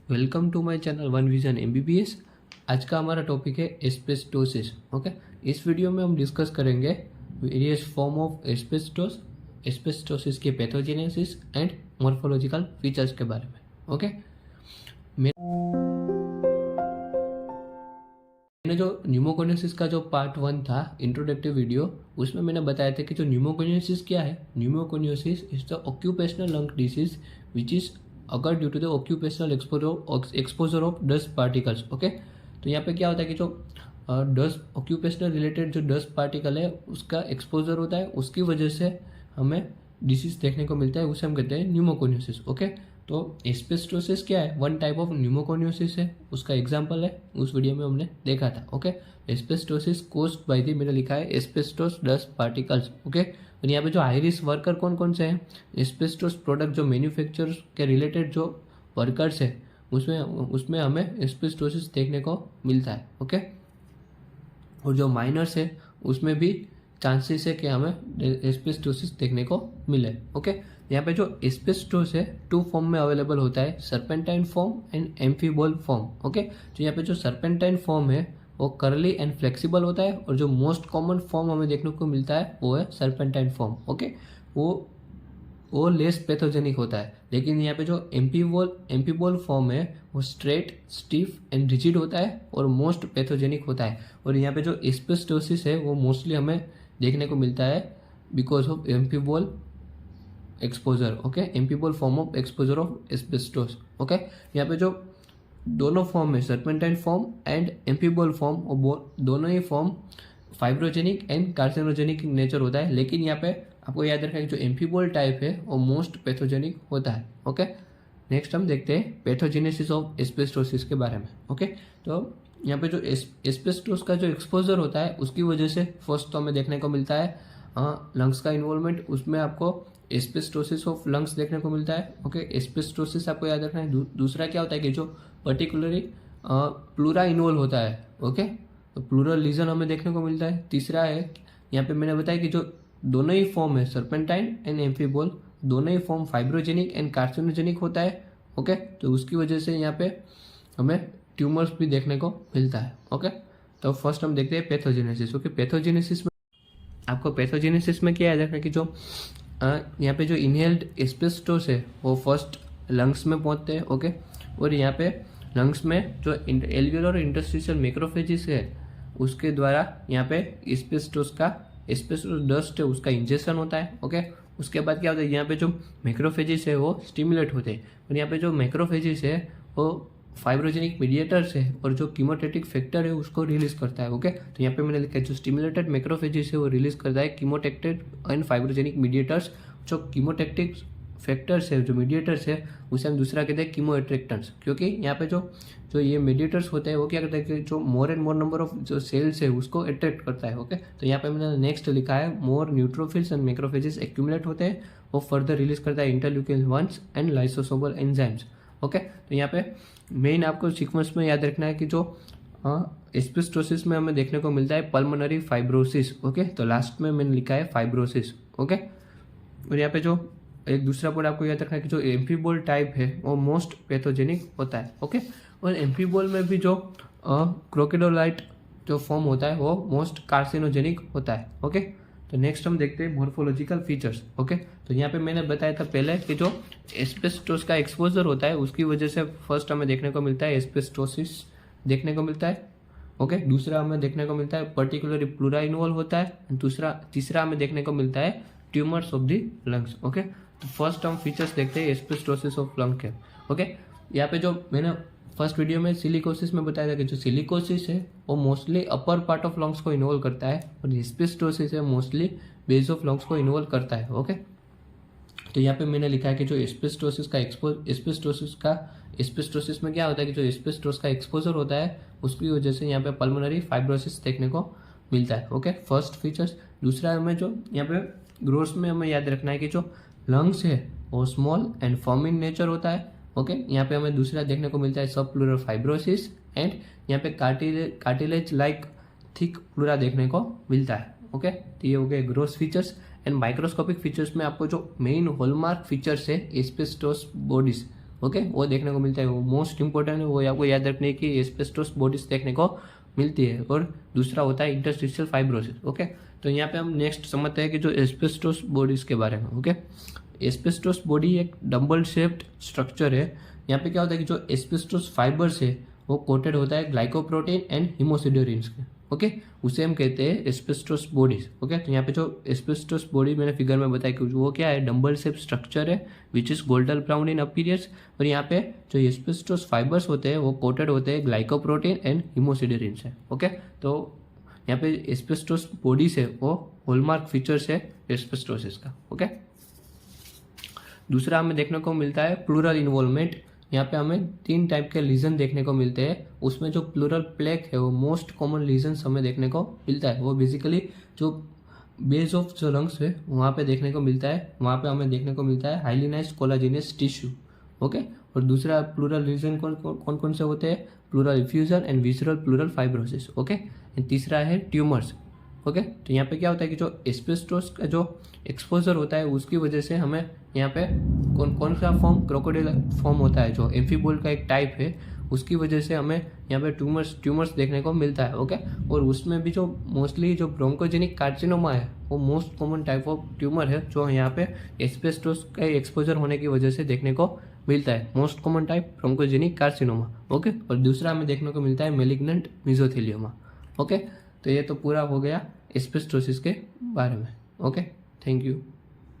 Welcome to my channel one vision MBBS. आज का हमारा टॉपिक है एस्बेस्टोसिस। ओके, इस वीडियो में हम डिस्कस करेंगे various form of asbestos, asbestosis के पैथोजेनेसिस एंड मॉर्फोलॉजिकल फीचर्स के बारे में। ओके, मैंने जो न्यूमोकोनियोसिस का जो पार्ट 1 था इंट्रोडक्टिव वीडियो, उसमें मैंने बताया था कि जो न्यूमोकोनियोसिस क्या है। Pneumoconiosis is the occupational lung disease which is अगर due to the occupational exposure of dust particles. Okay, तो यहाँ पे क्या होता है कि जो डस्ट ऑक्यूपेशनल रिलेटेड जो डस्ट पार्टिकल है उसका एक्सपोजर होता है, उसकी वजह से हमें डिसीज देखने को मिलता है, उसे हम कहते हैं न्यूमोकोनियोसिस। ओके, तो एस्बेस्टोसिस क्या है? वन टाइप ऑफ न्यूमोकोनियोसिस है, उसका एग्जांपल है उस वीडियो में हमने देखा था। Okay, asbestosis caused by the, मैंने लिखा है एस्बेस्टोस डस्ट पार्टिकल्स। ओके, और यहाँ पे जो हाई रिस्क वर्कर कौन कौन से हैं? एस्बेस्टोस प्रोडक्ट जो मैन्युफैक्चर के रिलेटेड जो वर्कर्स है उसमें उसमें हमें एस्बेस्टोसिस देखने को मिलता है। ओके, और जो माइनर्स है उसमें भी चांसेस है कि हमें एस्बेस्टोसिस देखने को मिले। ओके, यहाँ पे जो एस्बेस्टोस है टू फॉर्म में अवेलेबल होता है, serpentine form and amphibole form. Okay, तो यहाँ पे जो सर्पेंटाइन फॉर्म है वो करली एंड फ्लेक्सिबल होता है, और जो मोस्ट कॉमन फॉर्म हमें देखने को मिलता है वो है सर्पेंटाइन फॉर्म। ओके, वो लेस पैथोजेनिक होता है, लेकिन यहाँ पे जो एम्फीबोल फॉर्म है वो स्ट्रेट, स्टिफ एंड रिजिड होता है और मोस्ट पैथोजेनिक होता है। और यहाँ पे जो एस्बेस्टोसिस है वो मोस्टली हमें देखने को मिलता है because of amphibole exposure. Okay, amphibole form of exposure of asbestos. Okay, यहाँ पे जो दोनों फॉर्म है serpentine form and amphibole form, वो दोनों ही फॉर्म फाइब्रोजेनिक एंड कार्सिनोजेनिक नेचर होता है, लेकिन यहाँ पे आपको याद रखना है कि जो एम्फीबोल टाइप है वो मोस्ट पैथोजेनिक होता है। ओके, नेक्स्ट हम देखते हैं पैथोजेनेसिस ऑफ एस्बेस्टोसिस के बारे में। ओके, तो यहाँ पे जो एस्बेस्टोस का जो एक्सपोजर होता है उसकी वजह से फर्स्ट तो हमें देखने को मिलता है लंग्स का इन्वॉल्वमेंट, उसमें आपको एस्बेस्टोसिस ऑफ लंग्स देखने को मिलता है। ओके, एस्बेस्टोसिस आपको याद रखना है। दूसरा क्या होता है कि जो पर्टिकुलरली प्लूरा इन्वॉल्व होता है। ओके, तो प्लूरल लीजन हमें देखने को मिलता है। तीसरा है यहाँ पे मैंने बताया कि जो दोनों ही फॉर्म है सर्पेंटाइन एंड एम्फीबोल, दोनों ही फॉर्म फाइब्रोजेनिक एंड कार्सिनोजेनिक होता है। ओके, तो उसकी वजह से यहाँ पे हमें ट्यूमर्स भी देखने को मिलता है। ओके, तो फर्स्ट हम देखते हैं पैथोजेनेसिस। ओके, पैथोजेनेसिस में आपको पैथोजेनेसिस में क्या याद रखना कि जो यहाँ पे जो इनहेल्ड एस्बेस्टोस है वो फर्स्ट लंग्स में पहुँचते हैं। ओके, और यहाँ पे लंग्स में जो एल्वियोलर इंटरस्टिशियल मैक्रोफेजिस है उसके द्वारा यहाँ पे एस्बेस्टोस डस्ट है उसका इंजेक्शन होता है। ओके, उसके बाद क्या होता है यहाँ पे जो मैक्रोफेजिस है वो स्टिमुलेट होते हैं, और यहाँ पे जो मैक्रोफेजिस है वो फाइब्रोजेनिक मीडिएटर्स है और जो कीमोटेटिक फैक्टर है उसको रिलीज करता है। ओके, तो यहाँ पे मैंने लिखा है जो स्टिमुलेटेड मैक्रोफेजिस है वो रिलीज करता है कीमोटेक्टेड एंड फाइब्रोजेनिक मीडिएटर्स। जो कीमोटेक्टिक फैक्टर्स है, जो मीडिएटर्स है, उसे हम दूसरा कहते हैं कीमो अट्रैक्टेंट्स, क्योंकि यहाँ पे जो जो ये मीडिएटर्स होते हैं वो क्या करते हैं कि जो more and more number of जो सेल्स है उसको अट्रैक्ट करता है। ओके, तो यहाँ पे मैंने नेक्स्ट लिखा है मोर न्यूट्रोफिल्स एंड मैक्रोफेजेस एक्यूमुलेट होते हैं, वो फर्दर रिलीज करता है interleukin 1 and lysosomal enzymes. Okay, तो यहाँ पे मेन आपको सीक्वेंस में याद रखना है कि जो एस्बेस्टोसिस में हमें देखने को मिलता है पल्मोनरी फाइब्रोसिस। ओके, तो लास्ट में मैंने लिखा है फाइब्रोसिस। ओके, और यहाँ पे जो एक दूसरा पॉइंट आपको याद रखना है कि जो एम्फीबोल टाइप है वो मोस्ट पैथोजेनिक होता है। ओके, और एम्फीबोल में भी जो क्रोकोडाइलाइट जो फॉर्म होता है वो मोस्ट कार्सिनोजेनिक होता है। ओके, तो नेक्स्ट हम देखते हैं मॉर्फोलॉजिकल फीचर्स। ओके, तो यहाँ पे मैंने बताया था पहले कि जो एस्बेस्टोस का एक्सपोजर होता है उसकी वजह से फर्स्ट हमें देखने को मिलता है एस्बेस्टोसिस देखने को मिलता है। ओके, दूसरा हमें देखने को मिलता है पर्टिकुलरली प्लूरा इन्वॉल्व होता है। तीसरा हमें देखने को मिलता है tumours of the lungs. Okay, तो फर्स्ट हम फीचर्स देखते हैं एस्बेस्टोसिस ऑफ लंग के। ओके, यहाँ पे जो मैंने फर्स्ट वीडियो में सिलिकोसिस में बताया था कि जो सिलिकोसिस है वो mostly upper part of lungs को इन्वॉल्व करता है, और एस्बेस्टोसिस है मोस्टली बेस ऑफ लंग्स को इन्वॉल्व करता है। ओके, तो यहाँ पे मैंने लिखा है कि जो एस्बेस्टोसिस में क्या होता है कि जो एस्बेस्टोस का एक्सपोजर होता है उसकी वजह से यहाँ पे पल्मोनरी फाइब्रोसिस देखने को मिलता है। Okay, first features. दूसरा हमें जो यहाँ पे ग्रोथ में हमें याद रखना है कि जो लंग्स है वो small and firm in nature होता है। ओके, यहाँ पे हमें दूसरा देखने को मिलता है सब प्लूरल फाइब्रोसिस, एंड यहाँ पे कार्टिलेज लाइक थिक प्लूरा देखने को मिलता है। ओके, तो ये हो गए growth features. And microscopic features में आपको जो मेन हॉलमार्क फीचर्स है एस्बेस्टोस बॉडीज। ओके, वो देखने को मिलता है, वो मोस्ट इंपॉर्टेंट है, वो आपको याद रखने की एस्बेस्टोस बॉडीज देखने को मिलती है। और दूसरा होता है इंटरस्टिशियल फाइब्रोसिस। ओके, तो यहाँ पे हम नेक्स्ट समझते हैं कि जो एस्बेस्टोस बॉडीज के बारे में। ओके, एस्बेस्टोस बॉडी एक डम्बल शेप्ड स्ट्रक्चर है। यहाँ पे क्या होता है कि जो एस्बेस्टोस फाइबर्स है वो कोटेड होता है ग्लाइकोप्रोटीन एंड हिमोसिडोरिन्स के। ओके, उसे हम कहते हैं एस्बेस्टोस बॉडीज। ओके, तो यहाँ पे जो एस्बेस्टोस बॉडी मैंने फिगर में बताया कि वो क्या है, डम्बल शेप स्ट्रक्चर है which is golden brown in appearance. और यहाँ पे जो एस्बेस्टोस फाइबर्स होते हैं वो कोटेड होते हैं ग्लाइकोप्रोटीन एंड हिमोसिडोरिन्स है। ओके, तो यहाँ पे एस्बेस्टोस बॉडीज है वो हॉलमार्क फीचर्स है एस्बेस्टोसिस का। ओके, दूसरा हमें देखने को मिलता है प्लूरल इन्वॉल्वमेंट। यहाँ पे हमें 3 टाइप के लीजन देखने को मिलते हैं। उसमें जो प्लूरल प्लेक है वो मोस्ट कॉमन लीजन हमें देखने को मिलता है। वो बेसिकली जो बेस ऑफ जो लंग्स है वहाँ पे देखने को मिलता है। वहाँ पे हमें देखने को मिलता है हाइलिनाइज्ड कोलाजिनस टिश्यू। ओके, और दूसरा प्लूरल रीजन कौन कौन से होते हैं, pleural effusion and visceral pleural fibrosis. Okay, and तीसरा है ट्यूमर्स। ओके, तो यहाँ पे क्या होता है कि जो एस्बेस्टोस का जो एक्सपोजर होता है उसकी वजह से हमें यहाँ पे कौन सा फॉर्म, क्रोकोडाइल फॉर्म होता है जो एम्फीबोल का एक टाइप है, उसकी वजह से हमें यहाँ पे ट्यूमर्स देखने को मिलता है। ओके, और उसमें भी जो मोस्टली जो ब्रोंकोजेनिक कार्सिनोमा है वो most common type of tumour है जो यहाँ पे एस्बेस्टोस का एक्सपोजर होने की वजह से देखने को मिलता है। Most common type bronchogenic carcinoma. Okay, और दूसरा हमें देखने को मिलता है मेलिग्नेंट मेसोथेलियोमा। ओके, तो ये तो पूरा हो गया एस्बेस्टोसिस के बारे में। Okay, thank you.